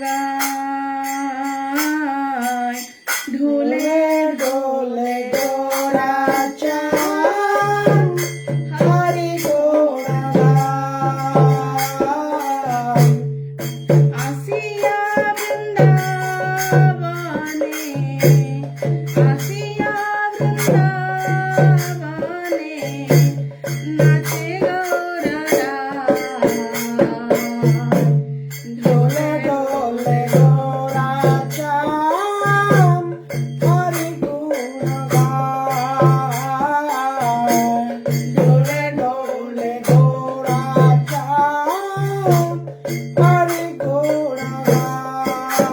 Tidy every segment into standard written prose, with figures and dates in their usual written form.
গায় ঢোলে ঢোলে গোরা চাঁদ হরি গুণ গায় আসিয়া বৃন্দাবনে আসিয়া বৃন্দাবনে নাচে গৌররা ঢোলে ঢোলে গোরা চাঁদ হরি গুণ গায় ঢোলে ঢোলে গোরা চাঁদ হরি গুণ গায়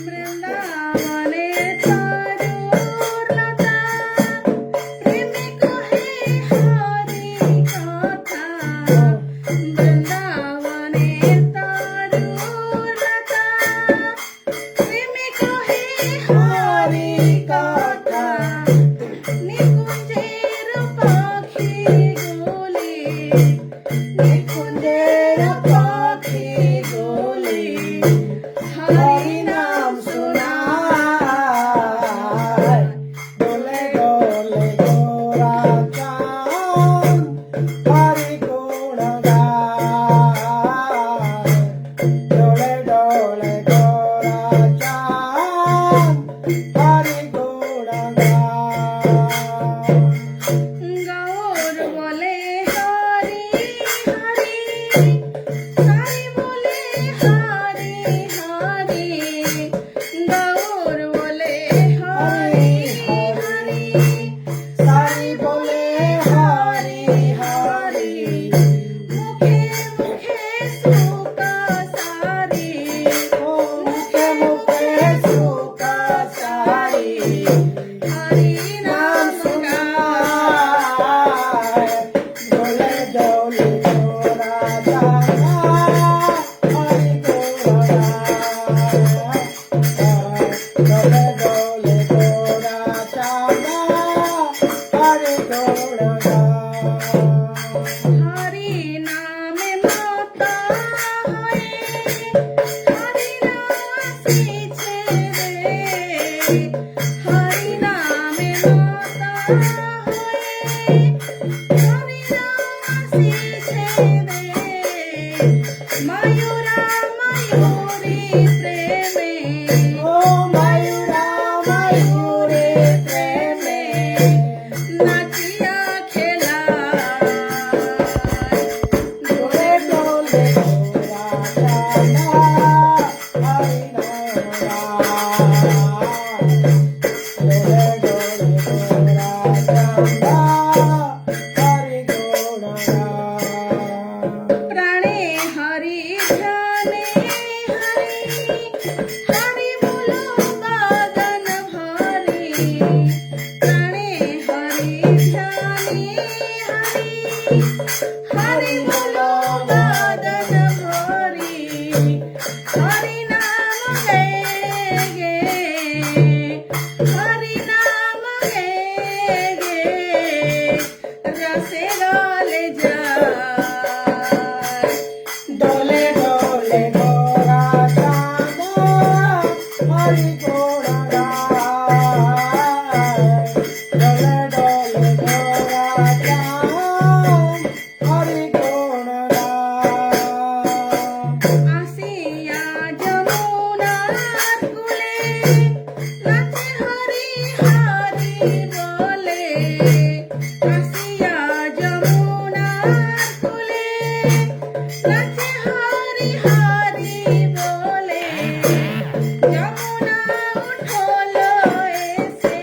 বৃন্দাবনে তরুলতা প্রেমে কহে হরি কথা বৃন্দাবনে তরুলতা প্রেমে কহে হরি কথা নিকুঞ্জের পাখি গুলি নিকুঞ্জের পাখি গুলি হরি নাম শোনায় দোলে দোলে গোরা চাঁদ হরি গুণ গায় দোলে দোলে গোরা চাঁদ হরি গুণ গায় গৌর বলে হরি হরি হরি বলে হরি হরি গৌর বলে হরি হরি হরি বলে হরি হরি মুখে মুখে সুকা সারি মুখে মুখে সুকা সারি হরি নাম গায় দোলে দোলে গোরা চাঁদ হরি গুণ গায় দোলে দোলে গোরা চাঁদ হরি গুণ গায় হরি নামে মতা হয়ে হরি নাম আসিছে রে হরি নামে মতা হয়ে হরি নাম আসিছে রে ময়ূরা ময়ূরী প্রেমে ও ময়ূরা ময়ূরী প্রেমে নাচিয়া খেলা দোলে দোলে গোরা চাঁদ হরি নাম গায় দোলে দোলে গোরা চাঁদ হরি গুণ গায় প্রাণে হরি ধ্যানে হরি হরি বলো বাদন ভরি প্রাণে হরি ধ্যানে হরি হরি বলো বাদন ভরি হরি নাম গে গে হরি নাম গে গে রসে গালে যায় দোলে দোলে গোরা চাঁদ হরি গুণ গায় দোলে দোলে গোরা চাঁদ হরি গুণ গায় আসিয়া যমুনার কূলে নাচে হরি হরি বলে আসিয়া যমুনার কূলে নাচে হরি হরি বলে যমুনা উঠলো এসে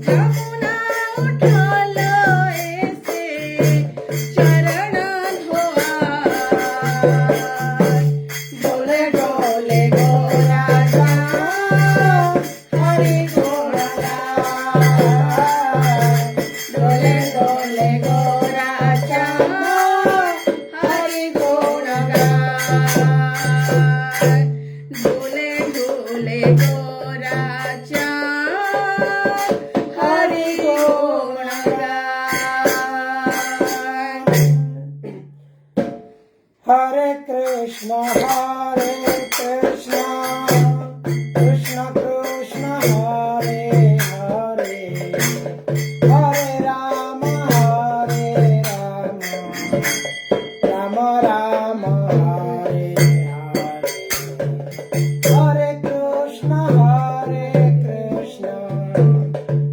যমুনা উঠলো এসে চরণ ধোয়ায় দোলে দোলে গোরা চাঁদ হরি গুণ গায় দোলে দোলে গোরা চাঁদ হরি গুণ গায় দোলে দোলে গোরা চাঁদ হরি গুণ গায় হরে কৃষ্ণ कृष्ण हरे कृष्ण कृष्ण कृष्ण हरे हरे हरे राम राम राम हरे हरे हरे कृष्ण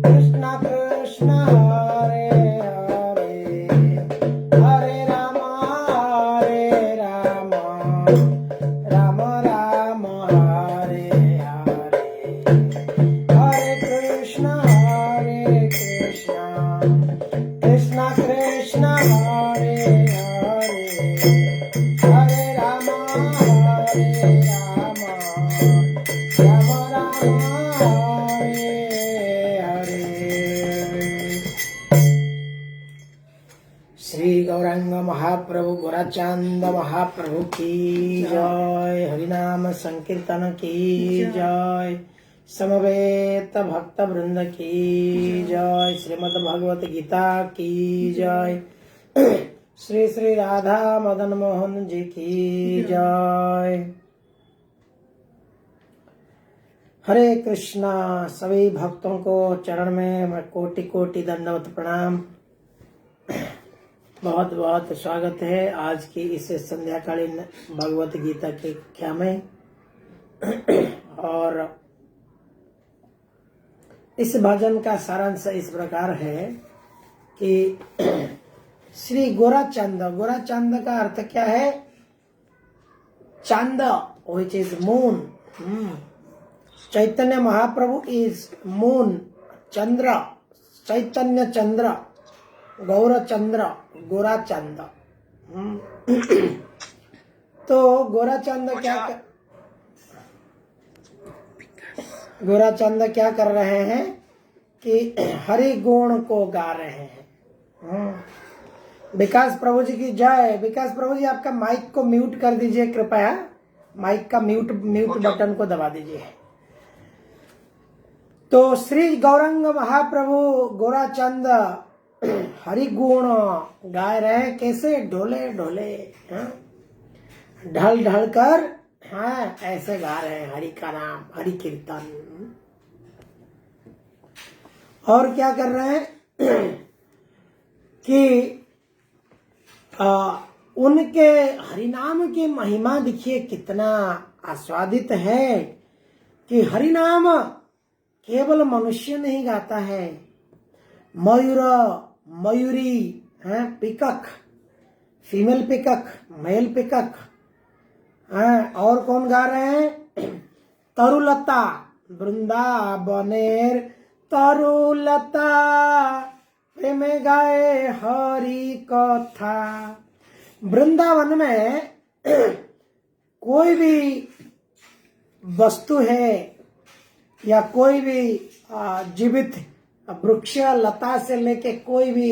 कृष्ण कृष्ण हरे हरे हरे राम राम राम हरे हरे हरे कृष्ण कृष्ण कृष्ण हरे हरे हरे राम राम हरे हरे। श्री गौरांग महाप्रभु गोराचंद महाप्रभु की जय। हरिनाम संकीर्तन की जय। समवेत भक्त वृंद की जय। श्रीमद् भगवत गीता की जय। श्री श्री राधा मदन मोहन जी की जय। हरे कृष्णा। सभी भक्तों को चरण में मैं कोटि कोटि दंडवत प्रणाम। बहुत बहुत स्वागत है आज की इस संध्याकालीन भगवत गीता की कक्षा में। और इस भजन का सारांश इस प्रकार है कि श्री गोराचंद, गोराचंद का अर्थ क्या है? चांद, which is moon. Chaitanya Mahaprabhu is moon, चंद्र, चैतन्य चंद्र, गौरचंद्र, गोराचंद। तो गोराचंद क्या कर रहे हैं कि हरि गुण को गा रहे हैं। विकास प्रभु जी की जय। विकास प्रभु जी आपका माइक को म्यूट कर दीजिए कृपया। माइक का म्यूट बटन को दबा दीजिए। तो श्री गौरंग महाप्रभु गोराचंद हरि गुण गा रहे हैं। कैसे? ढोले ढोले, ढल ढल कर, ऐसे गा रहे हैं हरि का नाम, हरि कीर्तन। और क्या कर रहे हैं कि उनके हरिनाम की महिमा देखिए कितना आस्वादित है कि हरिनाम केवल मनुष्य नहीं गाता है, मयूर, मयूरी, peacock, female peacock, male peacock, और कौन गा रहे हैं? तरुलता, वृंदावनेर तरुलता प्रेम गाए हरि कथा। वृंदावन में कोई भी वस्तु है या कोई भी जीवित वृक्ष लता से लेके कोई भी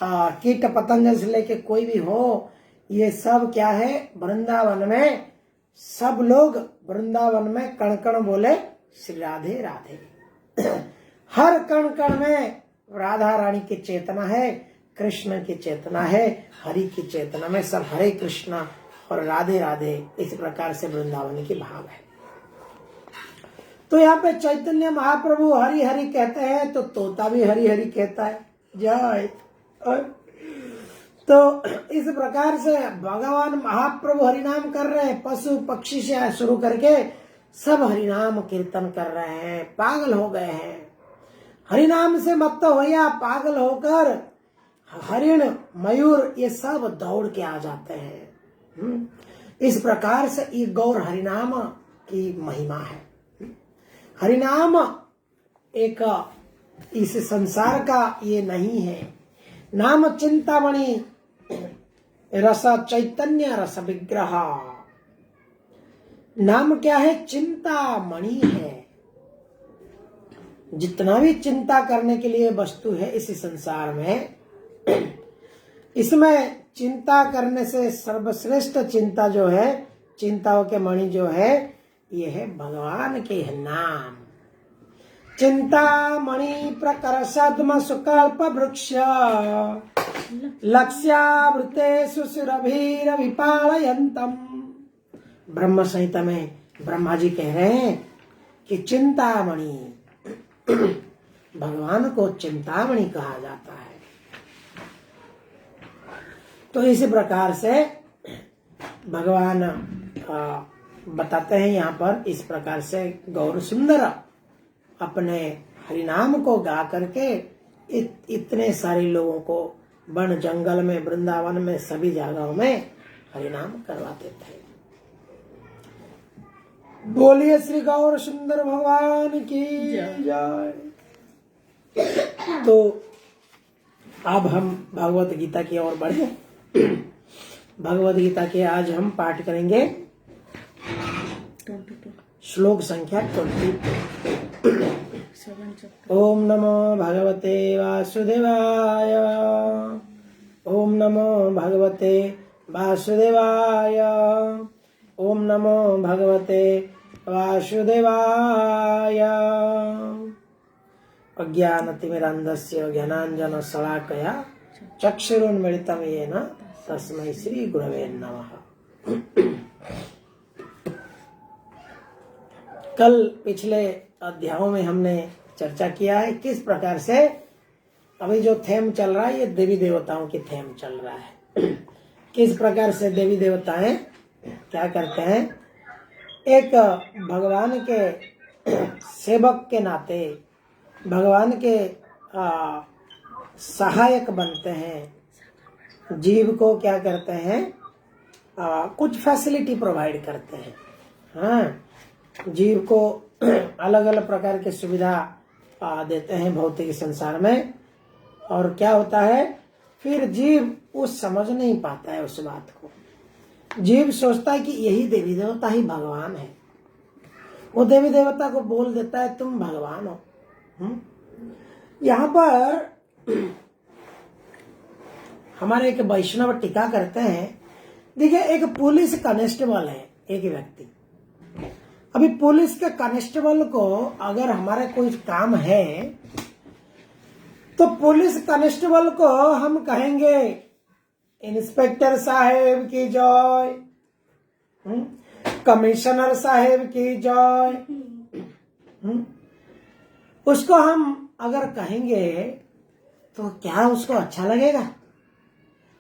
कीट पतंग से लेके कोई भी हो, ये सब क्या है? वृंदावन में सब लोग वृंदावन में कण कण बोले श्री राधे राधे। हर कण कण में राधा रानी की चेतना है, कृष्ण की चेतना है, हरि की चेतना में सब हरे कृष्णा और राधे राधे, इस प्रकार से वृंदावन की भाव है। तो यहाँ पे चैतन्य महाप्रभु हरि हरि कहते हैं तो तोता भी हरि हरि कहता है, जय। तो इस प्रकार से भगवान महाप्रभु हरिनाम कर रहे हैं। पशु पक्षी से शुरू करके सब हरिनाम कीर्तन कर रहे हैं, पागल हो गए हैं। हरिनाम से मत्त होया पागल होकर हरिण, मयूर, ये सब दौड़ के आ जाते हैं। इस प्रकार से ये गौर हरिनाम की महिमा है। हरिनाम एक इस संसार का ये नहीं है। नाम चिंतामणि रस चैतन्य रस विग्रह। नाम क्या है? चिंतामणि है। जितना भी चिंता करने के लिए वस्तु है इस संसार में, इसमें चिंता करने से सर्वश्रेष्ठ चिंता जो है, चिंताओं के मणि जो है, ये है भगवान के नाम। चिंतामणि प्रकर सद्म सुकल्प वृक्ष लक्ष्यावृते सुरभीर विपालयन्तम। ब्रह्म संहिता में ब्रह्मा जी कह रहे हैं कि चिंतामणि, भगवान को चिंतामणि कहा जाता है। तो इसी प्रकार से भगवान बताते हैं यहाँ पर, इस प्रकार से गौर सुंदर अपने हरिनाम को गा करके इतने सारे लोगों को वन जंगल में, वृंदावन में, सभी जगहों में हरिनाम करवाते थे। बोलिए श्री गौर सुंदर भगवान की जय। तो अब हम भगवत गीता की ओर बढ़े। भगवत गीता के आज हम पाठ करेंगे श्लोक संख्या 22। ओम नमो भगवते वासुदेवाय। ओम नमो भगवते वासुदेवाय। ओम नमो भगवते वासुदेवाय। अज्ञानतिमिरान्धस्य ज्ञानाञ्जन शलाकया चक्षुरुन्मीलितं येन तस्मै श्री गुरवे नमः। कल पिछले अध्यायों में हमने चर्चा किया है किस प्रकार से अभी जो थेम चल रहा है, ये देवी देवताओं की थेम चल रहा है। किस प्रकार से देवी देवताएं क्या करते हैं, एक भगवान के सेवक के नाते भगवान के सहायक बनते हैं। जीव को क्या करते हैं, कुछ फैसिलिटी प्रोवाइड करते हैं। हाँ, जीव को अलग अलग प्रकार की सुविधा देते हैं भौतिक संसार में। और क्या होता है, फिर जीव उस समझ नहीं पाता है उस बात को। जीव सोचता है कि यही देवी देवता ही भगवान है। वो देवी देवता को बोल देता है तुम भगवान हो। यहाँ पर हमारे एक वैष्णव टीका करते हैं। देखिए, एक पुलिस कांस्टेबल है एक व्यक्ति। अभी पुलिस के कांस्टेबल को अगर हमारा कोई काम है तो पुलिस कांस्टेबल को हम कहेंगे इंस्पेक्टर साहेब की जय, कमिश्नर साहेब की जय। उसको हम अगर कहेंगे तो क्या उसको अच्छा लगेगा?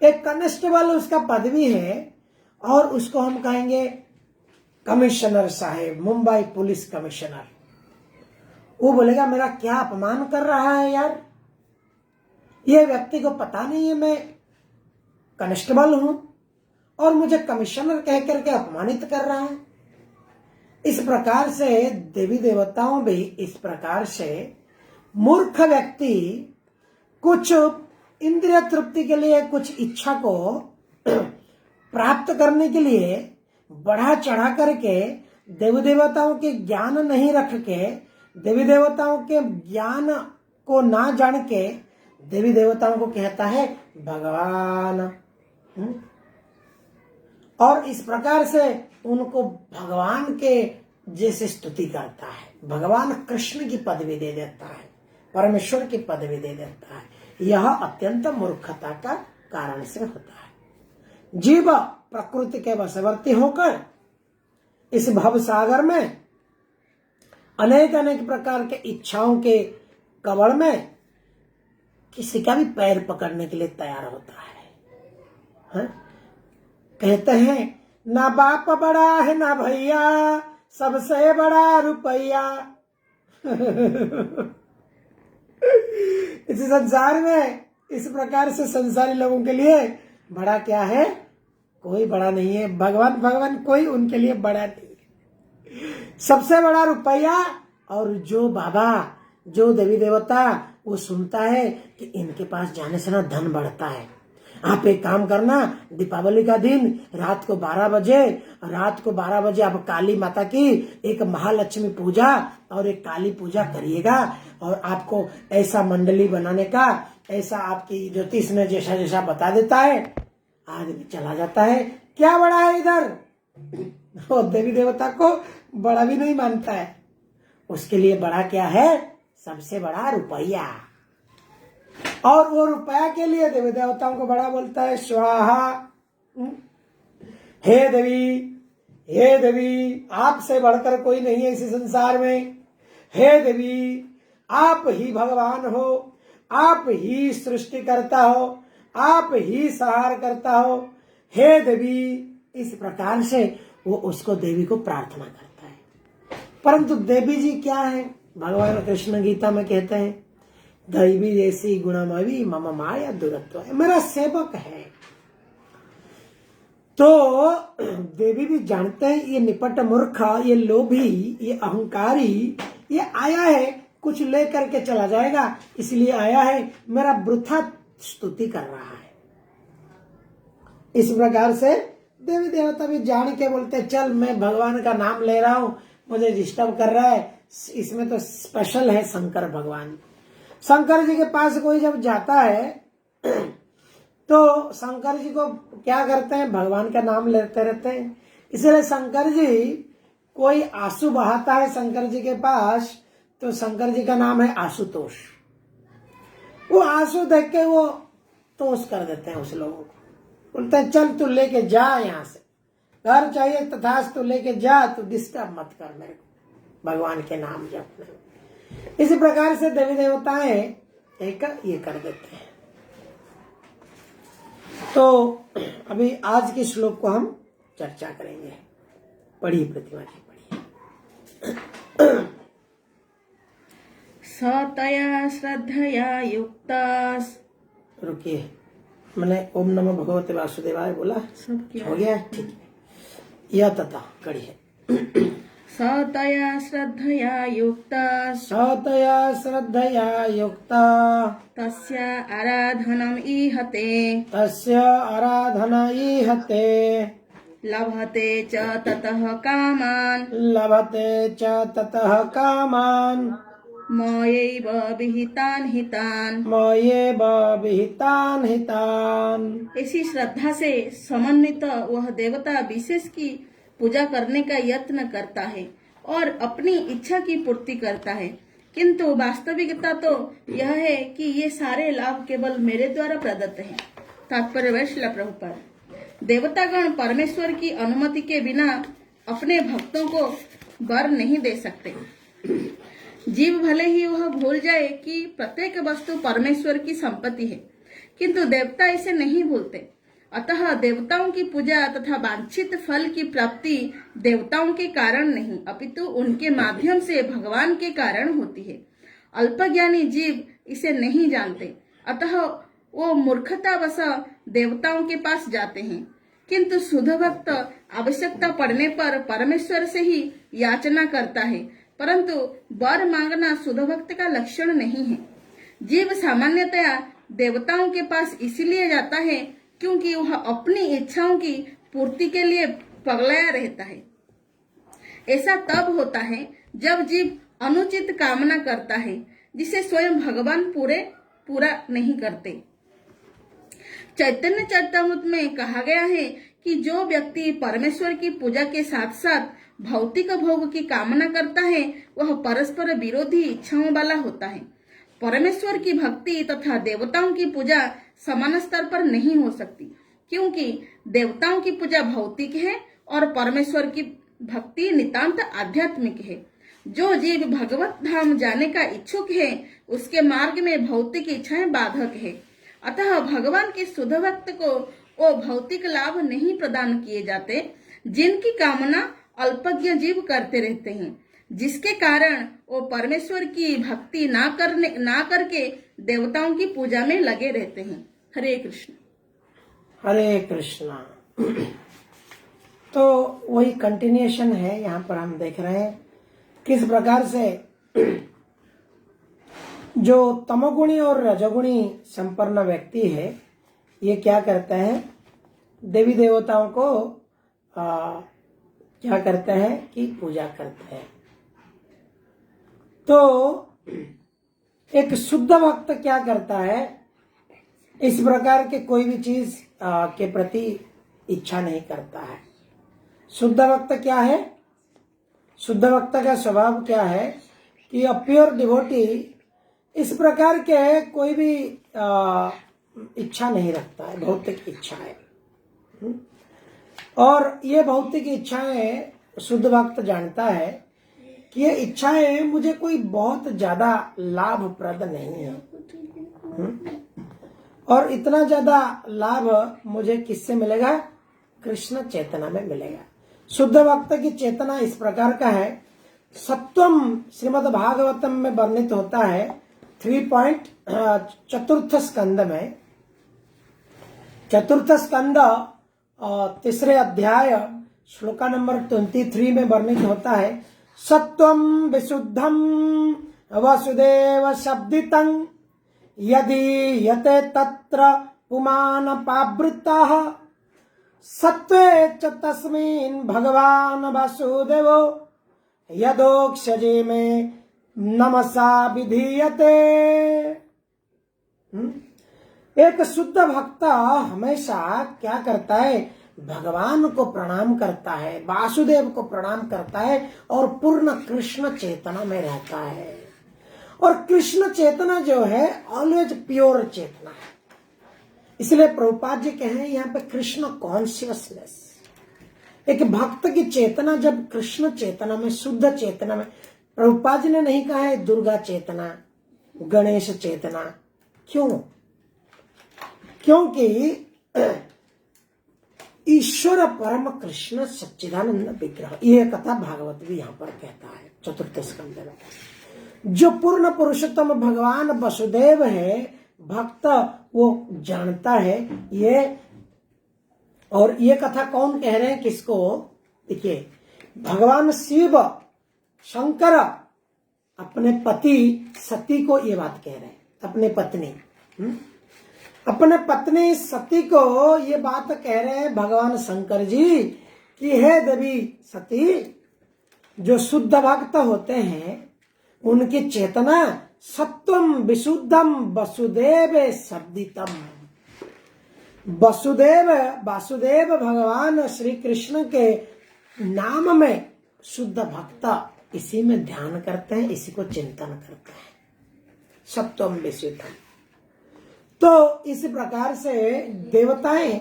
एक कांस्टेबल उसका पदवी है और उसको हम कहेंगे कमिश्नर साहेब, मुंबई पुलिस कमिश्नर। वो बोलेगा मेरा क्या अपमान कर रहा है यार, ये व्यक्ति को पता नहीं है मैं कांस्टेबल हूं और मुझे कमिश्नर कह करके अपमानित कर रहा है। इस प्रकार से देवी देवताओं भी इस प्रकार से मूर्ख व्यक्ति कुछ इंद्रिय तृप्ति के लिए, कुछ इच्छा को प्राप्त करने के लिए बढ़ा चढ़ा करके देवी देवताओं के ज्ञान नहीं रख के, देवी देवताओं के ज्ञान को ना जान के देवी देवताओं को कहता है भगवान। और इस प्रकार से उनको भगवान के जैसे स्तुति करता है। भगवान कृष्ण की पदवी दे देता है, परमेश्वर की पदवी दे देता है। यह अत्यंत मूर्खता का कारण से होता है। जीव प्रकृति के वशवर्ती होकर इस भव सागर में अनेक अनेक प्रकार के इच्छाओं के कवड़ में किसी का भी पैर पकड़ने के लिए तैयार होता है। कहते हैं ना बाप बड़ा है ना भैया, सबसे बड़ा रुपया। इस संसार में इस प्रकार से संसारी लोगों के लिए बड़ा क्या है, कोई बड़ा नहीं है। भगवान कोई उनके लिए बड़ा नहीं है। सबसे बड़ा रुपया। और जो बाबा, जो देवी देवता, वो सुनता है कि इनके पास जाने से ना धन बढ़ता है। आप एक काम करना, दीपावली का दिन रात को 12 बजे आप काली माता की एक महालक्ष्मी पूजा और एक काली पूजा करिएगा। और आपको ऐसा मंडली बनाने का, ऐसा आपकी ज्योतिष में जैसा जैसा बता देता है, आदमी चला जाता है। क्या बड़ा है इधर, वो देवी देवता को बड़ा भी नहीं मानता है। उसके लिए बड़ा क्या है, सबसे बड़ा रुपया। और वो रुपया के लिए देवी देवताओं को बड़ा बोलता है स्वाहा। हे देवी, हे देवी, आपसे बढ़कर कोई नहीं है इस संसार में। हे देवी, आप ही भगवान हो, आप ही सृष्टि करता हो, आप ही संहार करता हो। हे देवी, इस प्रकार से वो उसको देवी को प्रार्थना करता है। परंतु देवी जी क्या है, भगवान कृष्ण गीता में कहते हैं, दैवी जैसी गुणमयी मम माया दुरत्व है, मेरा सेवक है। तो देवी भी जानते हैं ये निपट मूर्ख, ये लोभी, ये अहंकारी, ये आया है कुछ लेकर के चला जाएगा, इसलिए आया है, मेरा वृथा स्तुति कर रहा है। इस प्रकार से देवी देवता भी जान के बोलते, चल मैं भगवान का नाम ले रहा हूं, मुझे डिस्टर्ब कर रहा है। इसमें तो स्पेशल है शंकर भगवान। शंकर जी के पास कोई जब जाता है तो शंकर जी को क्या करते हैं, भगवान का नाम लेते रहते हैं। इसलिए शंकर जी कोई आंसू बहाता है शंकर जी के पास, तो शंकर जी का नाम है आशुतोष। वो आंसू देख के वो तोष कर देते हैं उस लोगों को, बोलते हैं चल तू लेके जा, यहां से घर चाहिए तथास तू लेके जा, तू डिस्टर्ब मत कर मेरे को, भगवान के नाम जपने। इसी प्रकार से देवी देवताएं एक ये कर देते हैं। तो अभी आज के श्लोक को हम चर्चा करेंगे। पढ़िए प्रतिमा जी, पढ़िए। सतया श्रद्धया युक्ता, रुकिए, मैंने ओम नमो भगवते वासुदेवाय बोला, सब किया हो गया, ठीक है। यह तथा कड़िए। सतया श्रद्धया युक्ता, सतया श्रद्धया युक्ता, तस्य आराधनम् ईहते, तस्य आराधना ईहते, लभते च ततः कामान्, लभते च ततः कामान्, मयैव विहितान् हितान्। मयेव विहितान् हितान्। ऐसी श्रद्धा से समन्वित वह देवता विशेष की पूजा करने का यत्न करता है और अपनी इच्छा की पूर्ति करता है, किंतु वास्तविकता तो यह है कि ये सारे लाभ केवल मेरे द्वारा प्रदत्त हैं। तात्पर्य वैश्ला प्रभुपाद। देवतागण परमेश्वर की अनुमति के बिना अपने भक्तों को वर नहीं दे सकते। जीव भले ही वह भूल जाए कि प्रत्येक वस्तु परमेश्वर की संपत्ति है, किंतु देवता इसे नहीं भूलते। अतः देवताओं की पूजा तथा वांछित फल की प्राप्ति देवताओं के कारण नहीं, अपितु उनके माध्यम से भगवान के कारण होती है। अल्पज्ञानी जीव इसे नहीं जानते, अतः वो मूर्खतावश देवताओं के पास जाते हैं, किंतु शुद्ध भक्त आवश्यकता पड़ने पर परमेश्वर से ही याचना करता है, परंतु वर मांगना शुद्ध भक्त का लक्षण नहीं है। जीव सामान्यतया देवताओं के पास इसलिए जाता है क्योंकि वह अपनी इच्छाओं की पूर्ति के लिए पगलाया रहता है। ऐसा तब होता है जब जीव अनुचित कामना करता है, जिसे स्वयं भगवान पूरा नहीं करते। चैतन्य चरितामृत में कहा गया है कि जो व्यक्ति परमेश्वर की पूजा के साथ साथ भौतिक भोग की कामना करता है, वह परस्पर विरोधी इच्छाओं वाला होता है। परमेश्वर की भक्ति तथा देवताओं की पूजा समान स्तर पर नहीं हो सकती, क्योंकि देवताओं की पूजा भौतिक है और परमेश्वर की भक्ति नितांत आध्यात्मिक है। जो जीव भगवत धाम जाने का इच्छुक है, उसके मार्ग में भौतिक इच्छाएं बाधक है। अतः भगवान के शुद्ध भक्त को वो भौतिक लाभ नहीं प्रदान किए जाते जिनकी कामना अल्पज्ञ जीव करते रहते हैं, जिसके कारण वो परमेश्वर की भक्ति ना करके देवताओं की पूजा में लगे रहते हैं। हरे कृष्ण। हरे कृष्णा। तो वही कंटिन्यूएशन है, यहाँ पर हम देख रहे हैं किस प्रकार से जो तमोगुणी और रजोगुणी संपन्न व्यक्ति है, ये क्या करते हैं, देवी देवताओं को क्या करते हैं कि पूजा करते हैं। तो एक शुद्ध भक्त क्या करता है, इस प्रकार के कोई भी चीज के प्रति इच्छा नहीं करता है। शुद्ध भक्त क्या है, शुद्ध भक्त का स्वभाव क्या है कि अ प्योर डिवोटी इस प्रकार के कोई भी इच्छा नहीं रखता है, भौतिक इच्छा है। और ये भौतिक इच्छाएं शुद्ध भक्त जानता है कि ये इच्छाएं मुझे कोई बहुत ज्यादा लाभप्रद नहीं है। और इतना ज्यादा लाभ मुझे किससे मिलेगा? कृष्ण चेतना में मिलेगा। शुद्ध भक्त की चेतना इस प्रकार का है। सत्वम श्रीमद् भागवतम में वर्णित होता है 3.4 स्कंद में। चतुर्थ स्कंद तीसरे अध्याय श्लोका नंबर 23 में वर्णित होता है, सत्वम विशुद्धम वसुदेव शब्दितं यदि यते तत्र पुमान पावृतः सत्वे च तस्मिन् भगवान वासुदेवो यदोक्षजे में नमसा विधीयते। एक शुद्ध भक्त हमेशा क्या करता है? भगवान को प्रणाम करता है, वासुदेव को प्रणाम करता है और पूर्ण कृष्ण चेतना में रहता है। और कृष्ण चेतना जो है ऑलवेज प्योर चेतना है। इसलिए प्रभुपाद जी कहे यहाँ पे कृष्ण कॉन्शियसनेस। एक भक्त की चेतना जब कृष्ण चेतना में, शुद्ध चेतना में, प्रभुपाद जी ने नहीं कहा है दुर्गा चेतना, गणेश चेतना। क्यों? क्योंकि ईश्वर परम कृष्ण सच्चिदानंद विग्रह, यह कथा भागवत भी यहाँ पर कहता है चतुर्थ स्कंध में। जो पूर्ण पुरुषोत्तम भगवान वसुदेव है, भक्त वो जानता है ये। और ये कथा कौन कह रहे हैं, किसको? देखिए, भगवान शिव शंकर अपने पति सती को ये बात कह रहे हैं, अपने पत्नी अपने पत्नी सती को ये बात कह रहे हैं भगवान शंकर जी कि हे देवी सती, जो शुद्ध भक्त होते हैं उनकी चेतना सत्वम विशुद्धम वसुदेव शब्दितम। वासुदेव भगवान श्री कृष्ण के नाम में शुद्ध भक्त इसी में ध्यान करते हैं, इसी को चिंतन करते हैं, सत्वम विशुद्धम। तो इस प्रकार से देवताएं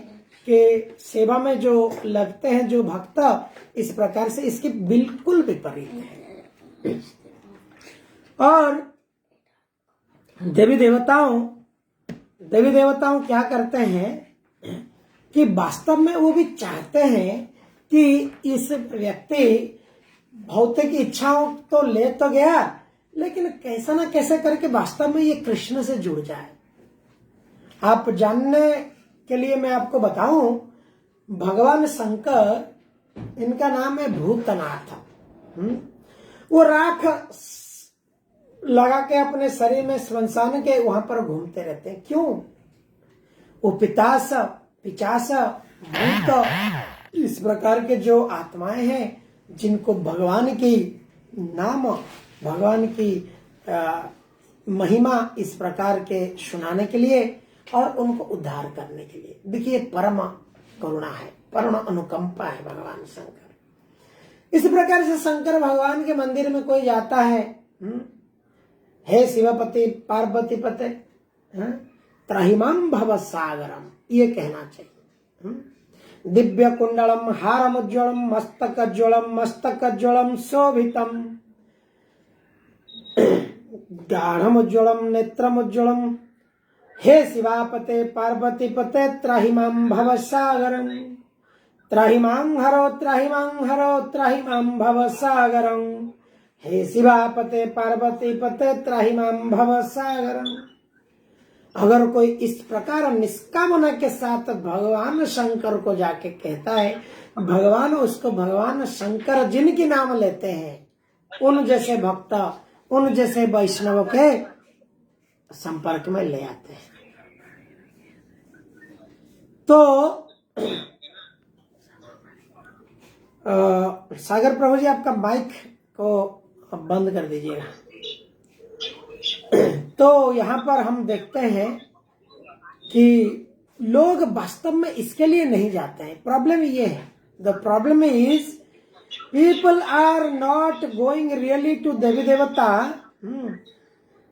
के सेवा में जो लगते हैं जो भक्त, इस प्रकार से इसके बिल्कुल विपरीत है। और देवी देवताओं क्या करते हैं कि वास्तव में वो भी चाहते हैं कि इस व्यक्ति भौतिक इच्छाओं तो ले तो गया, लेकिन कैसा ना कैसे करके वास्तव में ये कृष्ण से जुड़ जाए। आप जानने के लिए मैं आपको बताऊं, भगवान शंकर, इनका नाम है भूतनाथ। वो राख लगा के अपने शरीर में श्मशान के वहां पर घूमते रहते हैं। क्यों? वो पिचास भूत, इस प्रकार के जो आत्माएं हैं जिनको भगवान की नाम, भगवान की महिमा इस प्रकार के सुनाने के लिए और उनको उद्धार करने के लिए। देखिए, परम करुणा है, परम अनुकंपा है भगवान शंकर। इस प्रकार से शंकर भगवान के मंदिर में कोई जाता है, हे शिवपति पार्वती पते त्राहिमाम भव सागरम, ये कहना चाहिए। दिव्य कुंडलम हारमुज्ज्वलम मस्तकज्वलम शोभितम गाढ़मुज्ज्वलम नेत्रमुज्ज्वलम, हे शिवापते पार्वती पते त्राहिमाम भव सागरम, त्राहिमाम हरो त्राहिमाम भव सागरम, हे शिवापते पार्वती पते त्राहिमाम भव सागरम। अगर कोई इस प्रकार निष्कामना के साथ भगवान शंकर को जाके कहता है, भगवान उसको, भगवान शंकर जिनकी नाम लेते हैं, उन जैसे भक्त, उन जैसे वैष्णव के संपर्क में ले आते हैं। तो सागर प्रभु जी, आपका माइक को बंद कर दीजिएगा। तो यहाँ पर हम देखते हैं कि लोग वास्तव में इसके लिए नहीं जाते हैं। प्रॉब्लम ये है, the problem is people are not going really to देवी देवता।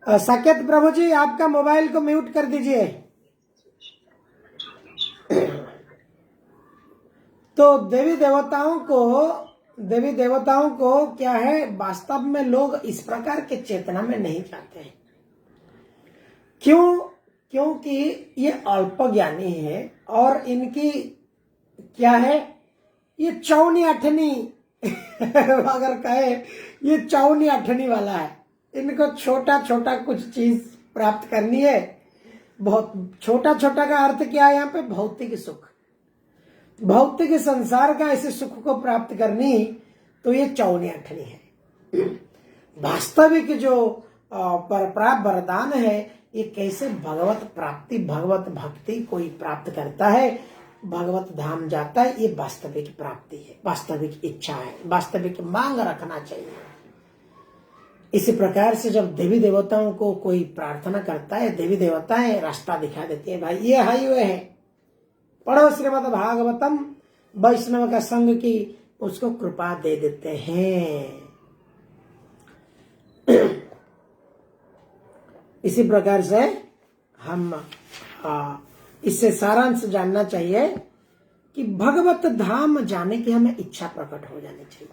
साकेत प्रभु जी, आपका मोबाइल को म्यूट कर दीजिए। तो देवी देवताओं को क्या है, वास्तव में लोग इस प्रकार के चेतना में नहीं जाते हैं। क्यों? क्योंकि ये अल्प ज्ञानी है और इनकी क्या है, ये चौनी अठनी अगर कहे ये चौनी अठनी वाला है। इनको छोटा छोटा कुछ चीज प्राप्त करनी है। बहुत छोटा छोटा का अर्थ क्या है यहाँ पे? भौतिक सुख, भौतिक संसार का ऐसे सुख को प्राप्त करनी, तो ये चौनी अठनी है। वास्तविक जो प्राप्त वरदान है, ये कैसे भगवत प्राप्ति, भगवत भक्ति कोई प्राप्त करता है, भगवत धाम जाता है, ये वास्तविक प्राप्ति है, वास्तविक इच्छा है, वास्तविक मांग रखना चाहिए। इसी प्रकार से जब देवी देवताओं को कोई प्रार्थना करता है, देवी देवताएं रास्ता दिखा देती है, भाई ये हाईवे है, पढ़ो श्रीमद् भागवतम, वैष्णव का संग की, उसको कृपा दे देते हैं। इसी प्रकार से हम इससे सारांश जानना चाहिए कि भगवत धाम जाने की हमें इच्छा प्रकट हो जानी चाहिए।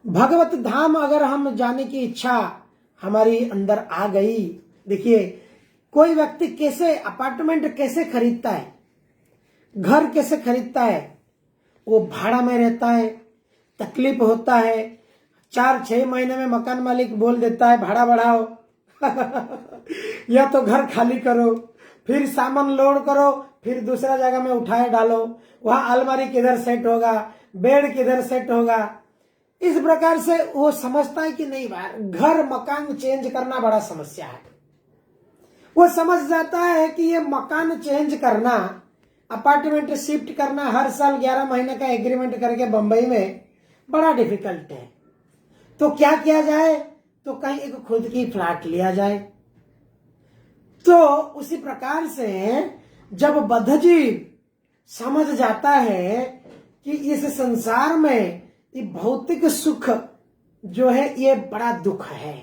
भगवत धाम अगर हम जाने की इच्छा हमारी अंदर आ गई, देखिए कोई व्यक्ति कैसे अपार्टमेंट कैसे खरीदता है, घर कैसे खरीदता है, वो भाड़ा में रहता है, तकलीफ होता है, 4-6 महीने में मकान मालिक बोल देता है भाड़ा बढ़ाओ या तो घर खाली करो, फिर सामान लोड करो, फिर दूसरा जगह में उठाए डालो, वहां अलमारी किधर सेट होगा, बेड किधर सेट होगा। इस प्रकार से वो समझता है कि नहीं बार घर मकान चेंज करना बड़ा समस्या है। वो समझ जाता है कि ये मकान चेंज करना, अपार्टमेंट शिफ्ट करना, हर साल 11 महीने का एग्रीमेंट करके बंबई में बड़ा डिफिकल्ट है। तो क्या किया जाए? तो कहीं एक खुद की फ्लैट लिया जाए। तो उसी प्रकार से जब बद्धजीव समझ जाता है कि इस संसार में ये भौतिक सुख जो है ये बड़ा दुख है,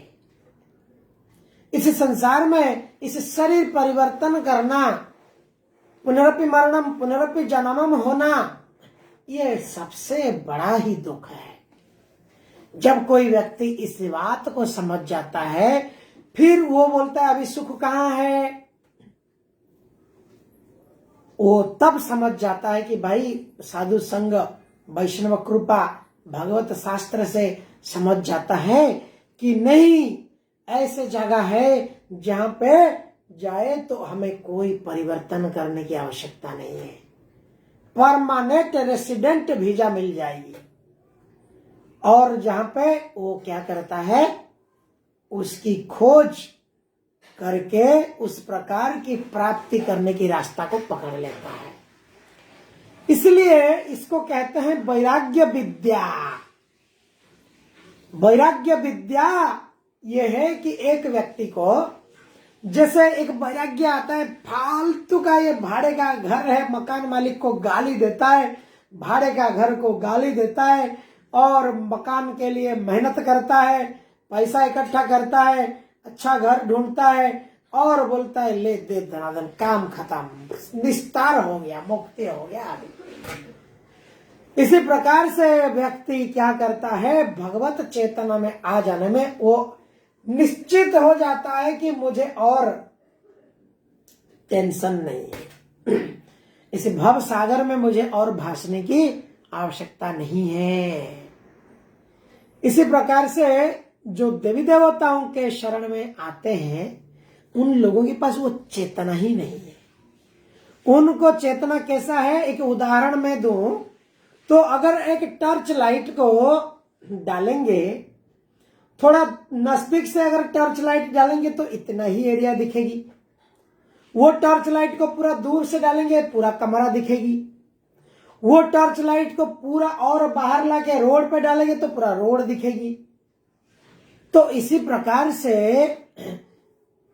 इस संसार में इस शरीर परिवर्तन करना, पुनरपि मरणम पुनरपि जन्मम होना, ये सबसे बड़ा ही दुख है। जब कोई व्यक्ति इस बात को समझ जाता है, फिर वो बोलता है अभी सुख कहाँ है। वो तब समझ जाता है कि भाई साधु संग, वैष्णव कृपा, भगवत शास्त्र से समझ जाता है कि नहीं, ऐसे जगह है जहां पे जाए तो हमें कोई परिवर्तन करने की आवश्यकता नहीं है, परमानेंट रेसिडेंट वीजा मिल जाएगी। और जहां पे वो क्या करता है, उसकी खोज करके उस प्रकार की प्राप्ति करने की रास्ता को पकड़ लेता है। इसलिए इसको कहते हैं वैराग्य विद्या। वैराग्य विद्या यह है कि एक व्यक्ति को, जैसे एक वैराग्य आता है, फालतू का ये भाड़े का घर है, मकान मालिक को गाली देता है, भाड़े का घर को गाली देता है और मकान के लिए मेहनत करता है, पैसा इकट्ठा करता है, अच्छा घर ढूंढता है और बोलता है ले दे धनाधन, काम खत्म, निस्तार हो गया, मुक्ति हो गया। इसी प्रकार से व्यक्ति क्या करता है, भगवत चेतना में आ जाने में वो निश्चित हो जाता है कि मुझे और टेंशन नहीं है, इस भव सागर में मुझे और भासने की आवश्यकता नहीं है। इसी प्रकार से जो देवी देवताओं के शरण में आते हैं, उन लोगों के पास वो चेतना ही नहीं है। उनको चेतना कैसा है, एक उदाहरण मैं दूं तो अगर एक टॉर्च लाइट को डालेंगे, थोड़ा नजदीक से अगर टॉर्च लाइट डालेंगे तो इतना ही एरिया दिखेगी, वो टॉर्च लाइट को पूरा दूर से डालेंगे पूरा कमरा दिखेगी, वो टॉर्च लाइट को पूरा और बाहर लाके रोड पे डालेंगे तो पूरा रोड दिखेगी। तो इसी प्रकार से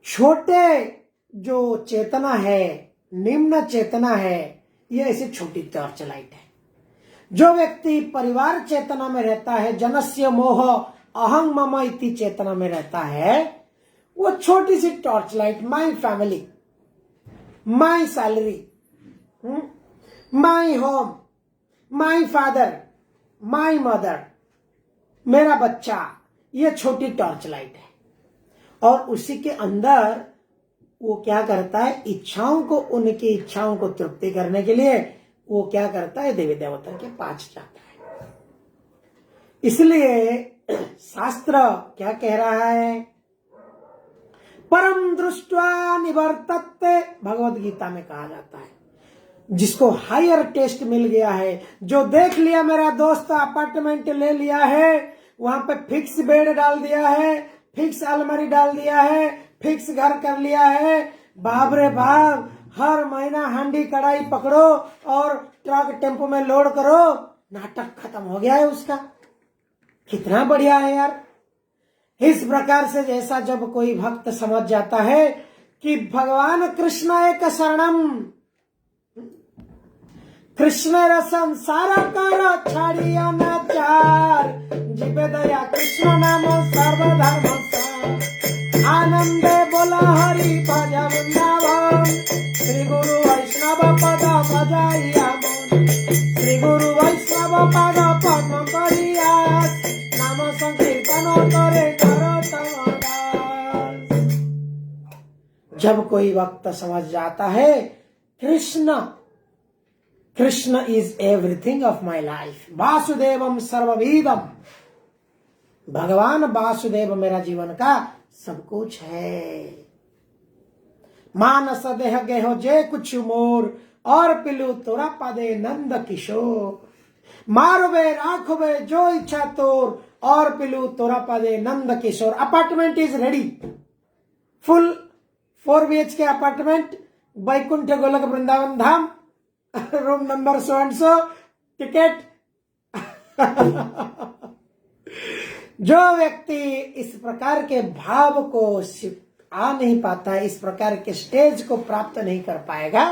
छोटे जो चेतना है, निम्न चेतना है, ये ऐसी छोटी टॉर्च लाइट है। जो व्यक्ति परिवार चेतना में रहता है, जनस्य मोह अहं मम इति चेतना में रहता है, वो छोटी सी torch light, my family, my salary, my home, my father, my mother, मेरा बच्चा, ये छोटी टॉर्च लाइट है। और उसी के अंदर वो क्या करता है, इच्छाओं को, उनकी इच्छाओं को तृप्ति करने के लिए वो क्या करता है, देवी देवता के पास जाता है। इसलिए शास्त्र क्या कह रहा है, परम दृष्ट्वा निवर्तते, भगवत गीता में कहा जाता है, जिसको हायर टेस्ट मिल गया है, जो देख लिया मेरा दोस्त अपार्टमेंट ले लिया है, वहां पे फिक्स बेड डाल दिया है, फिक्स अलमारी डाल दिया है, फिक्स घर कर लिया है, बाप रे बाप, हर महीना हांडी कढ़ाई पकड़ो और ट्रक टेम्पो में लोड करो, नाटक खत्म हो गया है उसका। कितना बढ़िया है यार। इस प्रकार से जैसा जब कोई भक्त समझ जाता है कि भगवान कृष्ण एक शरणम, कृष्ण संसार कर छाड़िया नचार, जीवे दया कृष्ण नाम सर्वधर्म आनंदे बोला हरि भज वृंदावन, श्री गुरु वैष्णव पद भजाइया मन, श्री गुरु वैष्णव पद पद्म करियास, नाम संकीर्तन करे नर तमदास। जब कोई भक्त समझ जाता है Krishna, Krishna is everything of my life, वासुदेवम सर्वविदम, भगवान वासुदेव मेरा जीवन का सब कुछ है। मानस देह गेहो जे कुछ मोर, और पिलू तोरा पदे नंद किशोर, मारवे राखवे जो इच्छा तोर, और पिलू तोरा पदे Nand Kishore. Apartment is ready, full 4 BHK apartment, Baikunth Golok Vrindavan Dham, room number so and so, ticket. जो व्यक्ति इस प्रकार के भाव को आ नहीं पाता है, इस प्रकार के स्टेज को प्राप्त नहीं कर पाएगा,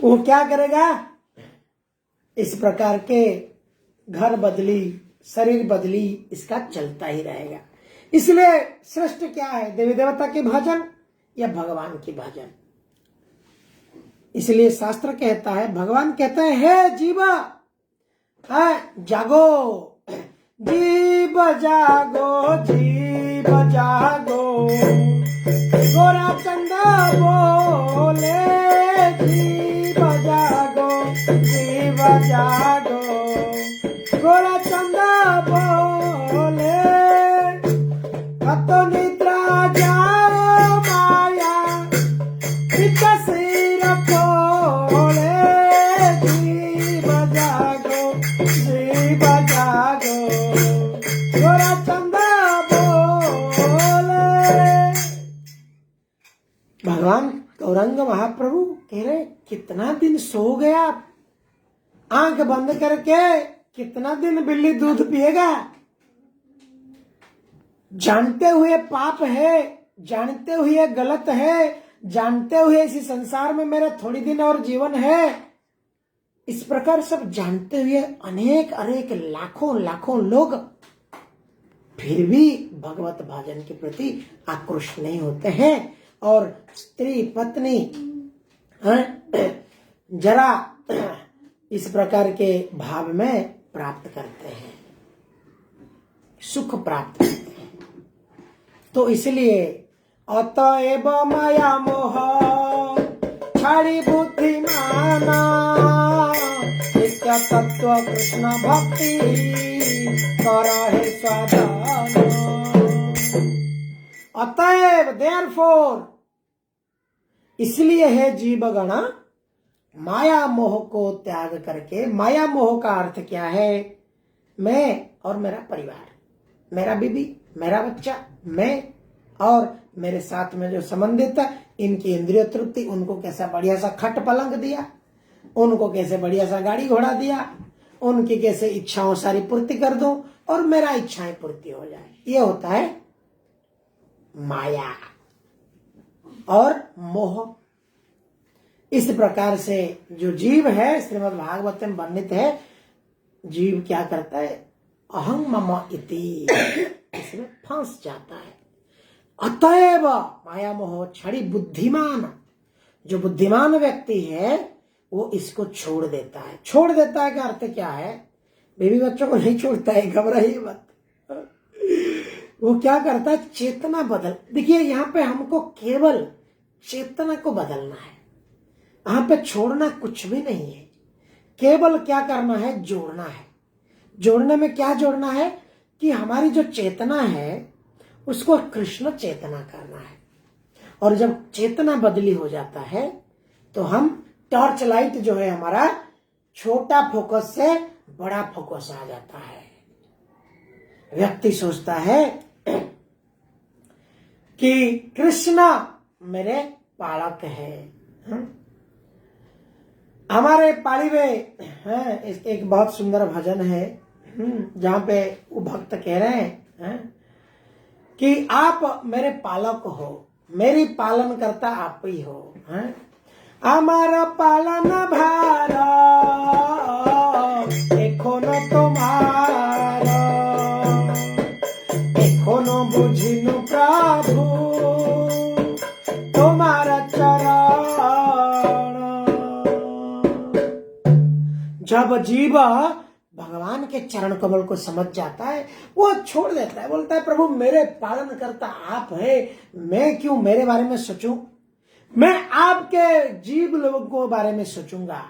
वो क्या करेगा, इस प्रकार के घर बदली, शरीर बदली, इसका चलता ही रहेगा। इसलिए श्रेष्ठ क्या है, देवी देवता के भजन या भगवान की भजन। इसलिए शास्त्र कहता है, भगवान कहते हैं, हे जीवा, जागो, जीव जागो, जीव जागो, गोरा चंदा बोले, जीव जागो, जीव जागो, गोरा चंदा बोले, कतो निद्रा जाओ माया, विकसिर खोले, जीव जागो, जीव जागो, गोरा चंदा बोले। भगवान गौरंग महाप्रभु कह रहे, कितना दिन सो गया आप, आंख बंद करके कितना दिन बिल्ली दूध पिएगा। जानते हुए पाप है, जानते हुए गलत है, जानते हुए इसी संसार में मेरा थोड़ी दिन और जीवन है, इस प्रकार सब जानते हुए अनेक अनेक लाखों लाखों लोग फिर भी भगवत भजन के प्रति आकृष्ट नहीं होते हैं, और स्त्री पत्नी जरा इस प्रकार के भाव में प्राप्त करते हैं, सुख प्राप्त करते हैं। तो इसलिए अतएव माया मोह छाड़ी बुद्धिमाना, नित्य तत्व कृष्ण भक्ति करहे साधन। अतएव देयरफॉर, इसलिए है जीवगण माया मोह को त्याग करके, माया मोह का अर्थ क्या है, मैं और मेरा परिवार, मेरा बीबी, मेरा बच्चा, मैं और मेरे साथ में जो संबंधित है, इनकी इंद्रिय तृप्ति, उनको कैसा बढ़िया सा खट पलंग दिया, उनको कैसे बढ़िया सा गाड़ी घोड़ा दिया, उनकी कैसे इच्छाओं सारी पूर्ति कर दूं और मेरा इच्छाएं पूर्ति हो जाए, ये होता है माया और मोह। इस प्रकार से जो जीव है, श्रीमद् भागवत में वर्णित है, जीव क्या करता है, अहं मम इति, इसमें फंस जाता है। अतएव माया मोह छड़ी बुद्धिमान, जो बुद्धिमान व्यक्ति है वो इसको छोड़ देता है। छोड़ देता है का अर्थ क्या है? बेबी बच्चों को नहीं छोड़ता है, घबराइए मत। वो क्या करता है? चेतना बदल। देखिए यहाँ पे हमको केवल चेतना को बदलना है, यहाँ पे छोड़ना कुछ भी नहीं है। केवल क्या करना है? जोड़ना है। जोड़ने में क्या जोड़ना है कि हमारी जो चेतना है उसको कृष्ण चेतना करना है। और जब चेतना बदली हो जाता है तो हम टॉर्च लाइट जो है हमारा छोटा फोकस से बड़ा फोकस आ जाता है। व्यक्ति सोचता है कि कृष्ण मेरे पालक है। हमारे पाली में एक बहुत सुंदर भजन है जहां पे वो भक्त कह रहे हैं कि आप मेरे पालक हो, मेरी पालन करता आप ही हो। हमारा पालन भार एखोनो तुम्हारा, एखोनो बुझिनु प्रभु तुम्हारा चरण। जब जीव भगवान के चरण कमल को समझ जाता है वो छोड़ देता है, बोलता है प्रभु मेरे पालन करता आप है, मैं क्यों मेरे बारे में सोचूं, मैं आपके जीव लोगों को बारे में सोचूंगा।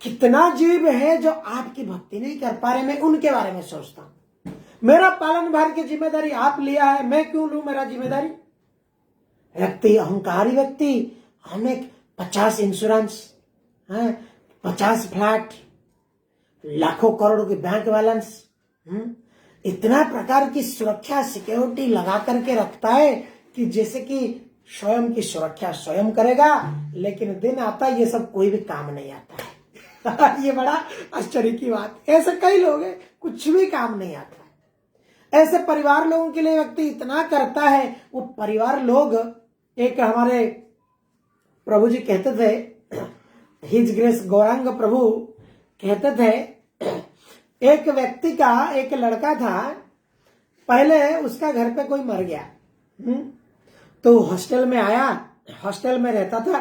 कितना जीव है जो आपकी भक्ति नहीं कर पा रहे, मैं उनके बारे में सोचता हूं। मेरा पालन भार की जिम्मेदारी आप लिया है, मैं क्यों लूं मेरा जिम्मेदारी। व्यक्ति अहंकारी व्यक्ति हमें 50 इंश्योरेंस, 50 फ्लैट, लाखों करोड़ों की बैंक बैलेंस, इतना प्रकार की सुरक्षा सिक्योरिटी लगा करके रखता है कि जैसे कि स्वयं की सुरक्षा स्वयं करेगा, लेकिन दिन आता है ये सब कोई भी काम नहीं आता है। ये बड़ा आश्चर्य की बात। ऐसे कई लोग हैं कुछ भी काम नहीं आता है। ऐसे परिवार लोगों के लिए व्यक्ति इतना करता है, वो परिवार लोग, एक हमारे प्रभु जी कहते थे, हिज ग्रेस गौरांग प्रभु कहते थे, एक व्यक्ति का एक लड़का था, पहले उसका घर पे कोई मर गया, तो हॉस्टल में आया, हॉस्टल में रहता था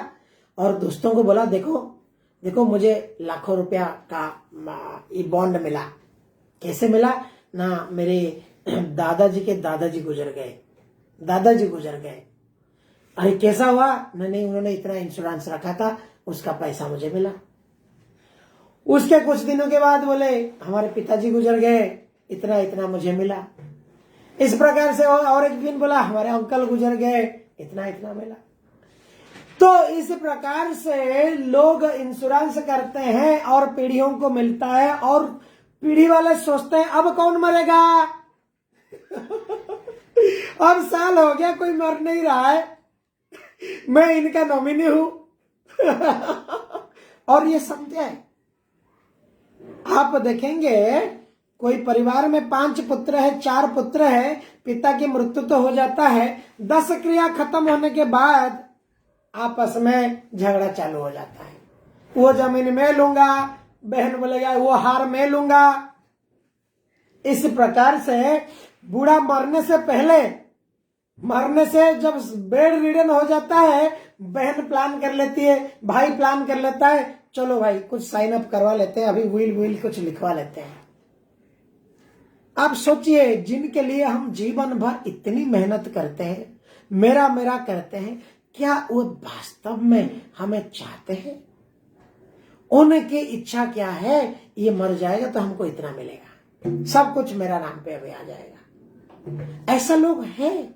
और दोस्तों को बोला देखो देखो मुझे लाखों रुपया का ये बॉन्ड मिला। कैसे मिला ना, मेरे दादाजी के दादाजी गुजर गए, दादाजी गुजर गए। अरे कैसा हुआ? नहीं उन्होंने इतना इंश्योरेंस रखा था, उसका पैसा मुझे मिला। उसके कुछ दिनों के बाद बोले हमारे पिताजी गुजर गए, इतना इतना मुझे मिला। इस प्रकार से और एक दिन बोला हमारे अंकल गुजर गए, इतना इतना मिला। तो इस प्रकार से लोग इंश्योरेंस करते हैं और पीढ़ियों को मिलता है, और पीढ़ी वाले सोचते हैं अब कौन मरेगा। अब साल हो गया कोई मर नहीं रहा है, मैं इनका नॉमिनी हूं। और ये समझे, आप देखेंगे कोई परिवार में 5 पुत्र है, 4 पुत्र है, पिता की मृत्यु तो हो जाता है, 10 क्रिया खत्म होने के बाद आपस में झगड़ा चालू हो जाता है। वो जमीन मैं लूंगा, बहन बोलेगा वो हार मैं लूंगा। इस प्रकार से बूढ़ा मरने से पहले, मरने से जब बेड रिडन हो जाता है, बहन प्लान कर लेती है, भाई प्लान कर लेता है, चलो भाई कुछ साइन अप करवा लेते हैं, अभी विल कुछ लिखवा लेते हैं। आप सोचिए, जिनके लिए हम जीवन भर इतनी मेहनत करते हैं, मेरा मेरा करते हैं, क्या वो वास्तव में हमें चाहते हैं? उनकी इच्छा क्या है? ये मर जाएगा तो हमको इतना मिलेगा, सब कुछ मेरा नाम पे अभी आ जाएगा। ऐसा लोग हैं,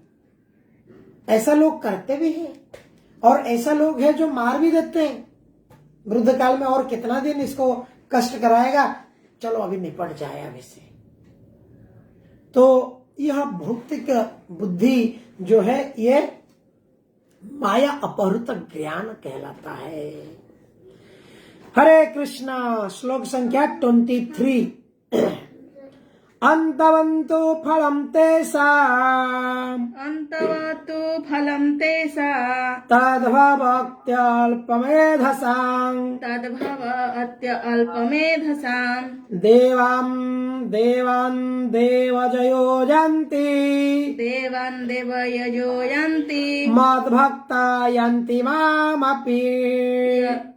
ऐसा लोग करते भी हैं, और ऐसा लोग हैं जो मार भी देते हैं। वृद्ध काल में और कितना दिन इसको कष्ट कराएगा, चलो अभी निपट जाए अभी से। तो यह भौतिक बुद्धि जो है ये माया अपहृत ज्ञान कहलाता है। हरे कृष्णा। श्लोक संख्या 23। अंतवन्तु फलं तेषाम् अंतवतु फलं तेषा तद्भवत्यल्पमेधसाम् तद्भव अत्य अल्पमेधसाम् देवान् देवजयो यन्ति देवान् देवयजो यन्ति मद्भक्ता यन्ति मामपि।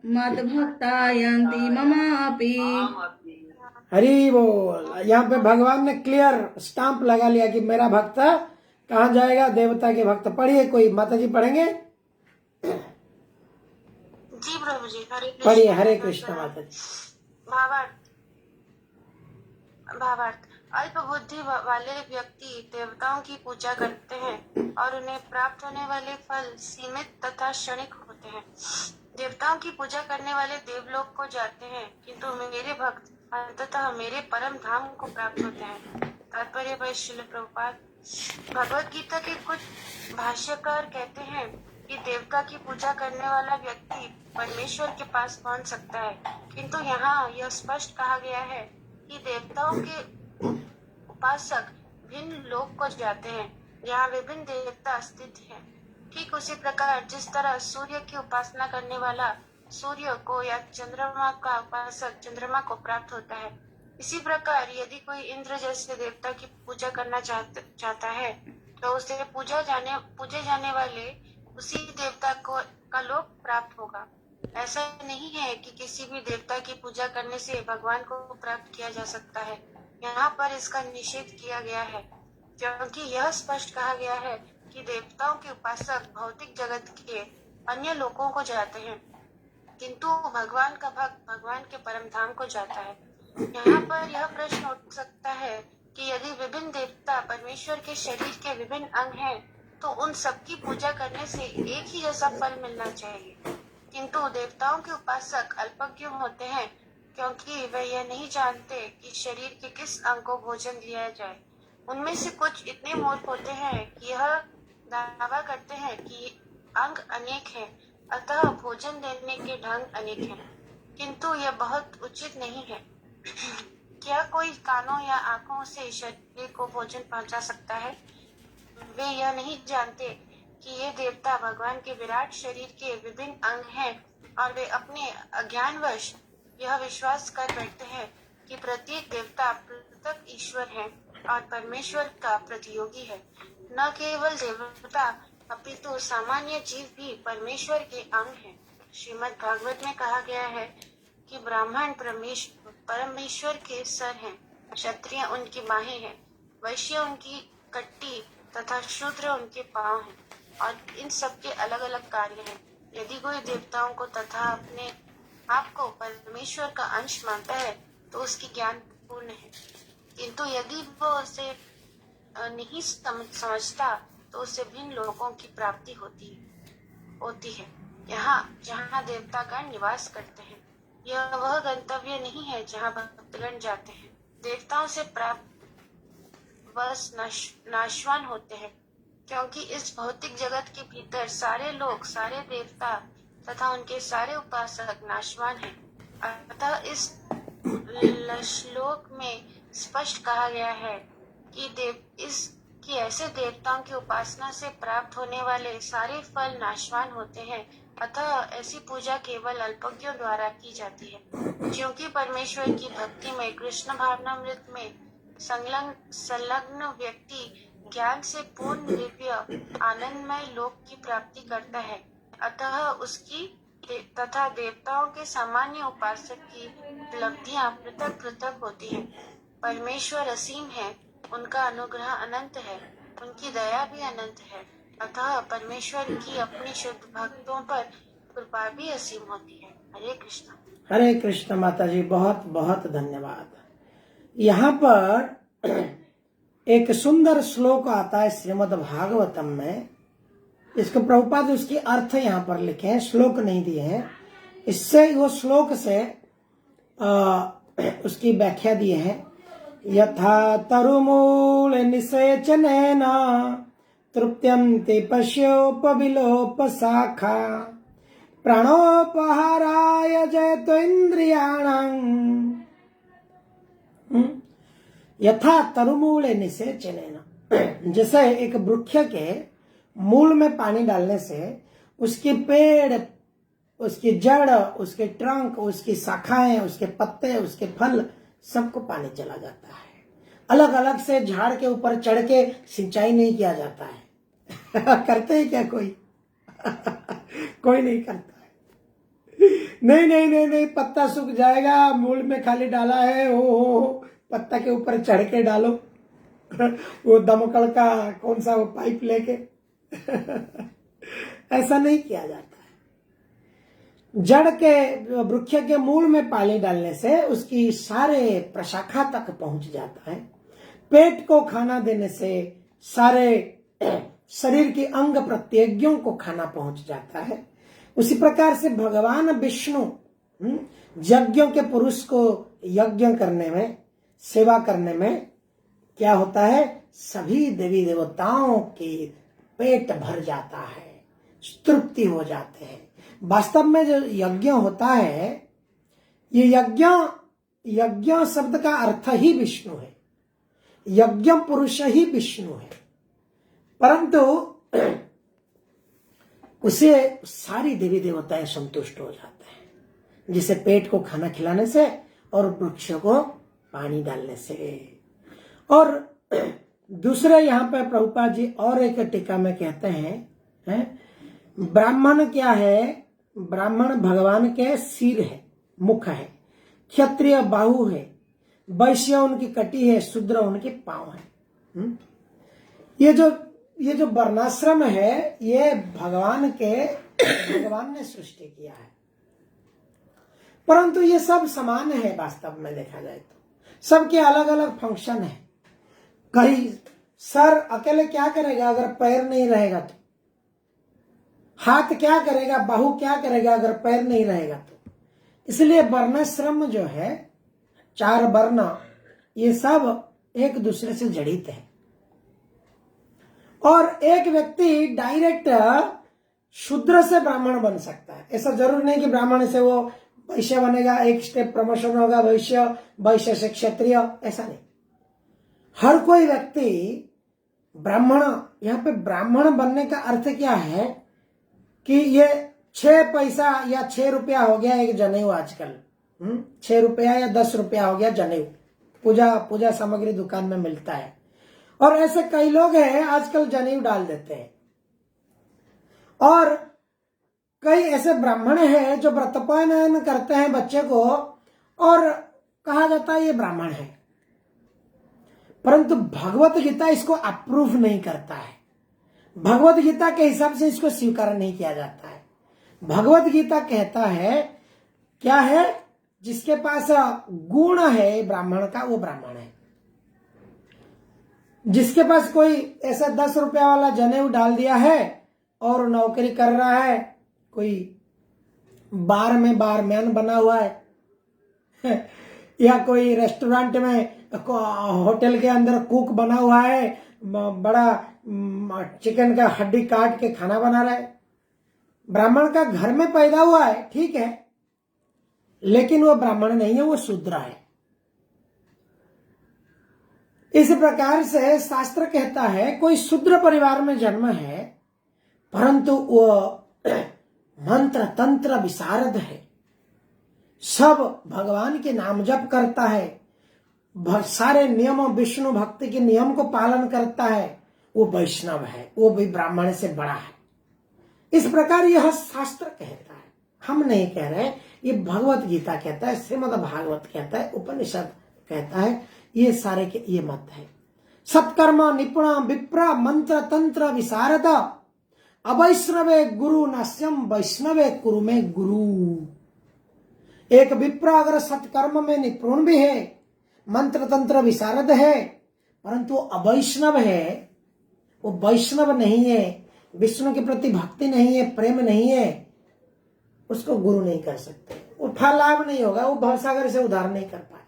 मद्भक्ता यन्ति ममापि। हरि बोल। यहाँ पे भगवान ने क्लियर स्टाम्प लगा लिया कि मेरा भक्त कहाँ जाएगा, देवता के भक्त। पढ़िए, कोई माता जी पढ़ेंगे? जी प्रभु जी, हरे कृष्ण। पढ़िए, हरे कृष्ण माता जी। भावार्थ अल्प बुद्धि वाले व्यक्ति देवताओं की पूजा करते हैं और उन्हें प्राप्त होने वाले फल सीमित तथा क्षणिक होते हैं। देवताओं की पूजा करने वाले देवलोक को जाते हैं, किंतु मेरे भक्त अंततः मेरे परम धाम को प्राप्त होते हैं। तात्पर्य भाई श्रील प्रभुपाद। भगवत गीता के कुछ भाष्यकार कहते हैं कि देवता की पूजा करने वाला व्यक्ति परमेश्वर के पास पहुंच सकता है, किंतु यहाँ यह स्पष्ट कहा गया है कि देवताओं के उपासक भिन्न लोक को जाते हैं, जहाँ विभिन्न देवता स्थित हैं। ठीक उसी प्रकार जिस तरह सूर्य की उपासना करने वाला सूर्य को या चंद्रमा का उपासक चंद्रमा को प्राप्त होता है, इसी प्रकार यदि कोई इंद्र जैसे देवता की पूजा करना चाहता है तो उसे पूजे जाने वाले उसी देवता का लोक प्राप्त होगा। ऐसा नहीं है कि किसी भी देवता की पूजा करने से भगवान को प्राप्त किया जा सकता है। यहाँ पर इसका निषेध किया गया है, क्योंकि यह स्पष्ट कहा गया है कि देवताओं के उपासक भौतिक जगत के अन्य लोकों को जाते हैं, किंतु भगवान का भक्त भगवान के परम धाम को जाता है। यहाँ पर यह प्रश्न उठ सकता है कि यदि विभिन्न देवता परमेश्वर के शरीर के विभिन्न अंग हैं, तो उन सबकी पूजा करने से एक ही जैसा फल मिलना चाहिए। किंतु देवताओं के उपासक अल्पज्ञ होते हैं, क्योंकि वे यह नहीं जानते कि शरीर के किस अंग को भोजन दिया जाए। उनमें से कुछ इतने मूर्ख होते हैं कि यह दावा करते हैं कि अंग अनेक हैं, अतः भोजन देने के ढंग अनेक हैं, किंतु यह बहुत उचित नहीं है। क्या कोई कानों या आँखों से शरीर को भोजन पहुंचा सकता है? वे यह नहीं जानते कि ये देवता भगवान के विराट शरीर के विभिन्न अंग हैं, और वे अपने अज्ञानवश यह विश्वास कर बैठते हैं कि प्रत्येक देवता पृथक ईश्वर है और परमेश्वर का प्रतियोगी है। न केवल देवता अपितु सामान्य जीव भी परमेश्वर के अंग हैं। श्रीमद् भागवत में कहा गया है कि ब्राह्मण परमेश्वर के सर हैं, क्षत्रिय उनकी बाहें हैं, वैश्य उनकी कट्टी तथा शूद्र उनके पांव हैं, और इन सब के अलग अलग कार्य हैं। यदि कोई देवताओं को तथा अपने आप को परमेश्वर का अंश मानता है तो उसकी ज्ञान पूर्ण है, किंतु यदि वो उसे नहीं समझता तो उसे भिन्न लोगों की प्राप्ति होती है। यहाँ जहाँ देवतागण निवास करते हैं, यह वह गंतव्य नहीं है जहाँ भक्तगण जाते हैं। देवताओं से प्राप्त बस नाशवान होते हैं, क्योंकि इस भौतिक जगत के भीतर सारे लोग, सारे देवता तथा उनके सारे उपासक नाशवान हैं। अतः इस श्लोक में स्पष्ट कहा गया है कि ऐसे देवताओं की उपासना से प्राप्त होने वाले सारे फल नाशवान होते हैं। अतः ऐसी पूजा केवल अल्पज्ञों द्वारा की जाती है, क्योंकि परमेश्वर की भक्ति में कृष्ण भावनामृत में संलग्न व्यक्ति ज्ञान से पूर्ण दिव्य आनंदमय लोक की प्राप्ति करता है। अतः उसकी तथा देवताओं के सामान्य उपासक की उपलब्धियां पृथक पृथक होती हैं। परमेश्वर असीम है, उनका अनुग्रह अनंत है, उनकी दया भी अनंत है। अतः परमेश्वर की अपने शुद्ध भक्तों पर कृपा भी असीम होती है। हरे कृष्ण। हरे कृष्ण माता जी, बहुत बहुत धन्यवाद। यहाँ पर एक सुंदर श्लोक आता है श्रीमद् भागवतम में। इसको प्रभुपाद उसके अर्थ यहाँ पर लिखे हैं, श्लोक नहीं दिए हैं। इससे वो श्लोक से उसकी व्याख्या दिए हैं। यथा तरुमूल निषेचनेन तृप्यन्ते पश्योपविलोपशाखा प्राणोपहाराय जयतो इंद्रियाणां यथा तरुमूले निषेचनेन, जैसे एक वृक्ष के मूल में पानी डालने से उसके पेड़, उसकी जड़, उसके ट्रंक, उसकी शाखाएं, उसके पत्ते, उसके फल सबको पानी चला जाता है। अलग अलग से झाड़ के ऊपर चढ़ के सिंचाई नहीं किया जाता है। करते हैं क्या कोई? कोई नहीं करता है। नहीं नहीं नहीं नहीं, पत्ता सूख जाएगा, मूल में खाली डाला है, हो पत्ता के ऊपर चढ़ के डालो। वो दमकल का कौन सा वो पाइप लेके। ऐसा नहीं किया जाता है। जड़ के, वृक्ष के मूल में पानी डालने से उसकी सारे प्रशाखा तक पहुंच जाता है। पेट को खाना देने से सारे शरीर के अंग प्रत्यंगों को खाना पहुंच जाता है। उसी प्रकार से भगवान विष्णु यज्ञों के पुरुष को यज्ञ करने में, सेवा करने में क्या होता है, सभी देवी देवताओं के पेट भर जाता है, तृप्ति हो जाते हैं। वास्तव में जो यज्ञ होता है, ये यज्ञ शब्द का अर्थ ही विष्णु है। यज्ञ पुरुष ही विष्णु है, परंतु उसे सारी देवी देवताएं संतुष्ट हो जाते हैं, जिसे पेट को खाना खिलाने से और वृक्ष को पानी डालने से। और दूसरे यहाँ पे प्रभुपाद जी और एक टीका में कहते हैं, ब्राह्मण क्या है? ब्राह्मण भगवान के सिर है, मुख है, क्षत्रिय बाहु है, वैश्य उनकी कटी है, शूद्र उनके पांव है। ये जो वर्णाश्रम है, ये भगवान ने सृष्टि किया है, परंतु ये सब समान है। वास्तव में देखा जाए तो सबके अलग अलग फंक्शन है। कहीं सर अकेले क्या करेगा अगर पैर नहीं रहेगा तो? हाथ क्या करेगा, बाहु क्या करेगा अगर पैर नहीं रहेगा तो? इसलिए वर्णाश्रम जो है, 4 वर्ण, ये सब एक दूसरे से जड़ित है। और एक व्यक्ति डायरेक्ट शूद्र से ब्राह्मण बन सकता है। ऐसा जरूर नहीं कि ब्राह्मण से वो वैश्य बनेगा, एक स्टेप प्रमोशन होगा, वैश्य से क्षत्रिय, ऐसा नहीं। हर कोई व्यक्ति ब्राह्मण, यहाँ पे ब्राह्मण बनने का अर्थ क्या है कि ये 6 पैसा या 6 रुपया हो गया एक जनेऊ आजकल, 6 रुपया या 10 रुपया हो गया जनेऊ, पूजा सामग्री दुकान में मिलता है। और ऐसे कई लोग हैं आजकल जनेऊ डाल देते हैं। और कई ऐसे ब्राह्मण हैं जो व्रतोपनयन करते हैं बच्चे को, और कहा जाता है ये ब्राह्मण है, परंतु भगवत गीता इसको अप्रूव नहीं करता है। भगवत गीता के हिसाब से इसको स्वीकार नहीं किया जाता है। भगवत गीता कहता है क्या है, जिसके पास गुण है ब्राह्मण का, वो ब्राह्मण है। जिसके पास कोई ऐसा 10 रुपया वाला जनेऊ डाल दिया है और नौकरी कर रहा है, कोई बार में बारमैन बना हुआ है या कोई रेस्टोरेंट में, होटल के अंदर कुक बना हुआ है, बड़ा चिकन का हड्डी काट के खाना बना रहा है, ब्राह्मण का घर में पैदा हुआ है, ठीक है, लेकिन वो ब्राह्मण नहीं है, वो शूद्र है। इस प्रकार से शास्त्र कहता है कोई शूद्र परिवार में जन्म है, परंतु वो मंत्र तंत्र विशारद है, सब भगवान के नाम जप करता है, सारे नियम विष्णु भक्ति के नियम को पालन करता है, वो वैष्णव है, वो भी ब्राह्मण से बड़ा है। इस प्रकार यह शास्त्र कहता है, हम नहीं कह रहे, ये भगवत गीता कहता है, श्रीमद् भागवत कहता है, उपनिषद कहता है, ये सारे के ये मत है। सत्कर्म निपुण विप्र मंत्र तंत्र विशारद अवैष्णवे गुरु नास्यम वैष्णवे कुरु में गुरु। एक विप्र अगर सत्कर्म में निपुण भी है, मंत्र तंत्र विशारद है, परंतु अवैष्णव है, वो वैष्णव नहीं है, विष्णु के प्रति भक्ति नहीं है, प्रेम नहीं है, उसको गुरु नहीं कर सकते, उठा लाभ नहीं होगा, वो भवसागर से उद्धार नहीं कर पाए।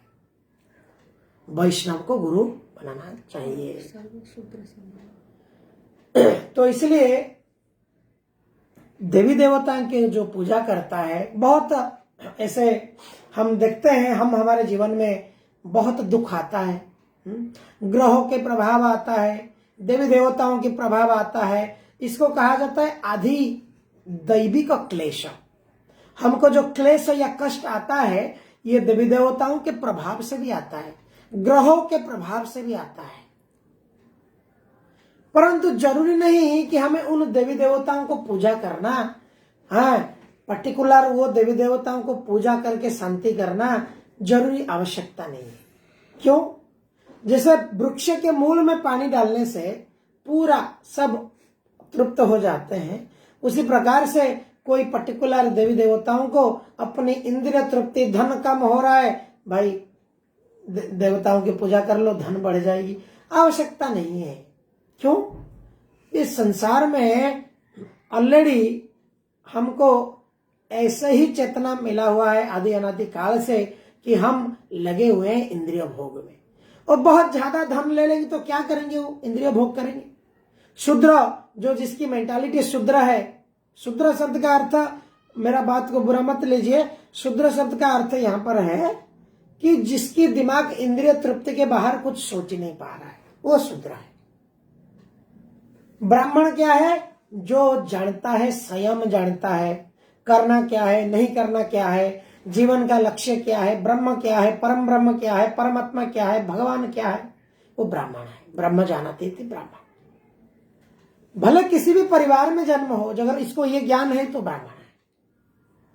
वैष्णव को गुरु बनाना चाहिए। तो इसलिए देवी देवता के जो पूजा करता है, बहुत ऐसे हम देखते हैं, हम हमारे जीवन में बहुत दुख आता है, ग्रहों के प्रभाव आता है, देवी देवताओं के प्रभाव आता है। इसको कहा जाता है आधि दैविक क्लेश। हमको जो क्लेश या कष्ट आता है ये देवी देवताओं के प्रभाव से भी आता है, ग्रहों के प्रभाव से भी आता है। परंतु जरूरी नहीं कि हमें उन देवी देवताओं को पूजा करना, हाँ पर्टिकुलर वो देवी देवताओं को पूजा करके शांति करना जरूरी आवश्यकता नहीं है। क्यों? जैसे वृक्ष के मूल में पानी डालने से पूरा सब तृप्त हो जाते हैं, उसी प्रकार से कोई पर्टिकुलर देवी देवताओं को अपनी इंद्रिय तृप्ति, धन कम हो रहा है भाई देवताओं की पूजा कर लो, धन बढ़ जाएगी, आवश्यकता नहीं है। क्यों? इस संसार में ऑलरेडी हमको ऐसे ही चेतना मिला हुआ है आदि अनादि काल से कि हम लगे हुए हैं इंद्रिय भोग में, और बहुत ज्यादा धन ले लेंगे तो क्या करेंगे? वो इंद्रिय भोग करेंगे। शूद्र, जो जिसकी मेंटालिटी शूद्र है, शूद्र शब्द का अर्थ, मेरा बात को बुरा मत लीजिए, शूद्र शब्द का अर्थ यहां पर है कि जिसकी दिमाग इंद्रिय तृप्ति के बाहर कुछ सोच ही नहीं पा रहा है, वो शूद्र है। ब्राह्मण क्या है? जो जानता है, संयम जानता है, करना क्या है, नहीं करना क्या है, जीवन का लक्ष्य क्या है, ब्रह्म क्या है, परम ब्रह्म क्या है, परमात्मा क्या है, भगवान क्या है, वो ब्राह्मण है। ब्रह्म जानते थे ब्राह्मण। भले किसी भी परिवार में जन्म हो, अगर इसको ये ज्ञान है तो ब्राह्मण है।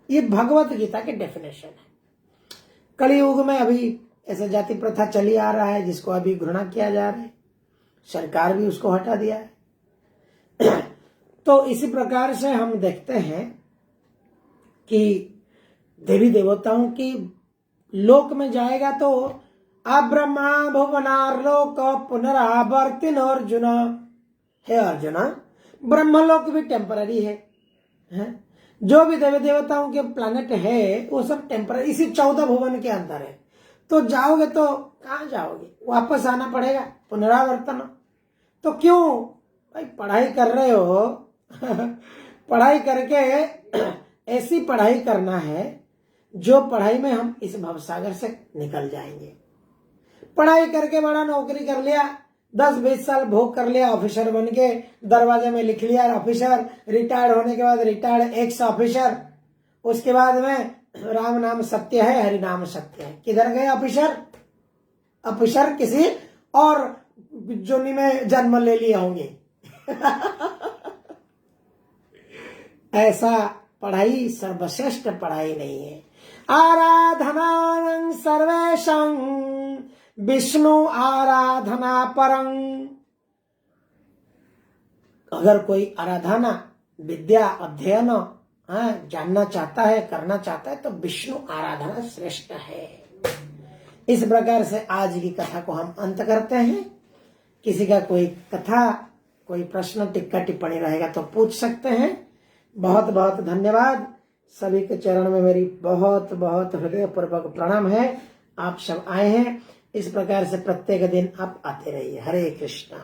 ये भगवत गीता के डेफिनेशन है। कलयुग में अभी ऐसे जाति प्रथा चली आ रहा है जिसको अभी घृणा किया जा रहा है, सरकार भी उसको हटा दिया है। तो इसी प्रकार से हम देखते हैं कि देवी देवताओं की लोक में जाएगा तो अब्रह्मा भुवनार्लोक पुनरावर्तिन अर्जुन। हे अर्जुन, ब्रह्मलोक भी टेम्पररी है, जो भी देवी देवताओं के प्लैनेट है वो सब टेम्पररी, इसी 14 भुवन के अंदर है। तो जाओगे तो कहाँ जाओगे? वापस आना पड़ेगा, पुनरावर्तन। तो क्यों भाई पढ़ाई कर रहे हो पढ़ाई करके ऐसी पढ़ाई करना है जो पढ़ाई में हम इस भवसागर से निकल जाएंगे। पढ़ाई करके बड़ा नौकरी कर लिया, 10-20 साल भोग कर लिया, ऑफिसर बन के दरवाजे में लिख लिया ऑफिसर, रिटायर्ड होने के बाद रिटायर्ड एक्स ऑफिसर, उसके बाद में राम नाम सत्य है, हरि नाम सत्य है। किधर गए ऑफिसर? ऑफिसर किसी और जोनी में जन्म ले लिए होंगे। ऐसा पढ़ाई सर्वश्रेष्ठ पढ़ाई नहीं है। आराधना सर्वेशं विष्णु आराधना परं। अगर कोई आराधना, विद्या, अध्ययन जानना चाहता है, करना चाहता है तो विष्णु आराधना श्रेष्ठ है। इस प्रकार से आज की कथा को हम अंत करते हैं। किसी का कोई कथा, कोई प्रश्न, टिक्का टिप्पणी रहेगा तो पूछ सकते हैं। बहुत बहुत धन्यवाद। सभी के चरण में मेरी बहुत बहुत हृदयपूर्वक प्रणाम है। आप सब आए हैं, इस प्रकार से प्रत्येक दिन आप आते रहिए। हरे कृष्णा।